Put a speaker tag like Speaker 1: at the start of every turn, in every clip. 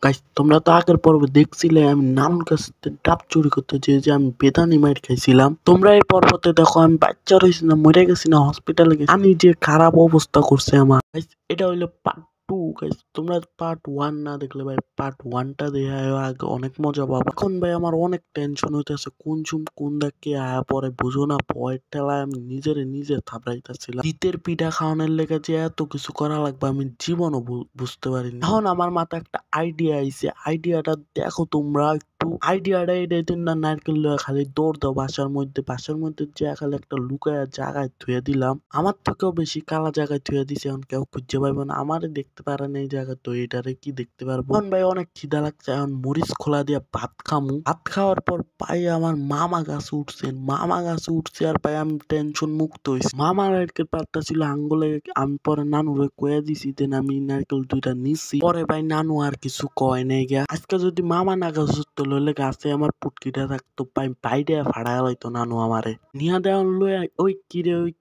Speaker 1: Guys তোমরা তো আগের পর্বে দেখছিলে আমি নানুর কাছ থেকে ডাব চুরি করতে যে আমি বেদানি মাইর খাইছিলাম। তোমরা এই পর্বতে দেখো আমি বাচ্চা রয়েছি না, মরে গেছি না, হসপিটালে গেছি, আমি যে খারাপ অবস্থা করছে আমার। গাইস এটা হইলো পার্ট 2। গাইস তোমরা পার্ট 1 না দেখলে ভাই পার্ট 1টা দেখে আগে অনেক মজা পাবা। এখন ভাই আমার অনেক টেনশন হইতেছে, কোন দিকে আয়া পরে বুঝো না, ভয়ের ঠেলায় আমি নিজে থাবড়াইতেছিলাম। শীতের পিঠা খাওয়ানোর লেগে যে এত কিছু করা লাগবে আমি জীবনও বুঝতে পারিনি। এখন আমার মাথায় একটা আইডিয়া আইছে, আইডিয়াটা দেখো তোমরা একটু। আইডিয়াটা এটাই না, নারকেল লইয়া খালি দৌড় দাও বাসার মধ্যে যে খালি একটা লুকায়া জায়গায় থুয়ে দিলাম। আমার থেকেও বেশি কালা জায়গায় থুয়ে দিছে, এখন কেউ খুঁজে পাইবে না, আমারে দেখতে পারে না এই জায়গায়, তো এটারে কি দেখতে পারবো। এখন ভাই অনেক খিদা লাগছে, এখন মরিচ খোলা দিয়া ভাত খামু। ভাত খাওয়ার পর পাই আমার মামা গাছে উঠছে আর পাই আমি টেনশন মুক্ত হয়েছি। মামা নারকেল পাতটা ছিল আঙ্গুলে, আমি পরে নানুরে কয়ে দিছি, দেন আমি নারকেল 2টা নিছি। পরে ভাই নানু আর কিছু কয় নাই গিয়া। আজকে যদি মামা না গাছ লইলে গাছে আমার পুটকিটা থাকতো, পাই বাইরে ফাড়ায় লইতো নানু আমারে। নিয়া দেওয়ান লইয়া ওই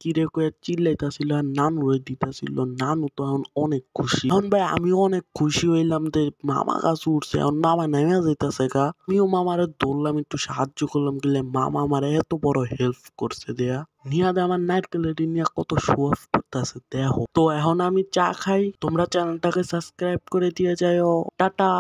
Speaker 1: কিরে কয়ে চিল্লাইতাছিল আর নানুরে দিতাছিল। নানু তো এখন অনেক খুশি। এখন ভাই আমি অনেক খুশি হইলাম যে মামা গাছ উঠছে, এখন মামা নেমে যাইতাছে গা। আমিও মামারে ধরলাম, একটু সাহায্য করলাম, গেলে মামা আমারে এত বড় হেল্প করছে দেয়া। নিয়াদে আমার নারকেলের নিয়ে কত শো অফ করতেছে দেখো। তো এখন আমি চা খাই, তোমরা চ্যানেলটাকে সাবস্ক্রাইব করে দিয়ে যাও। টাটা।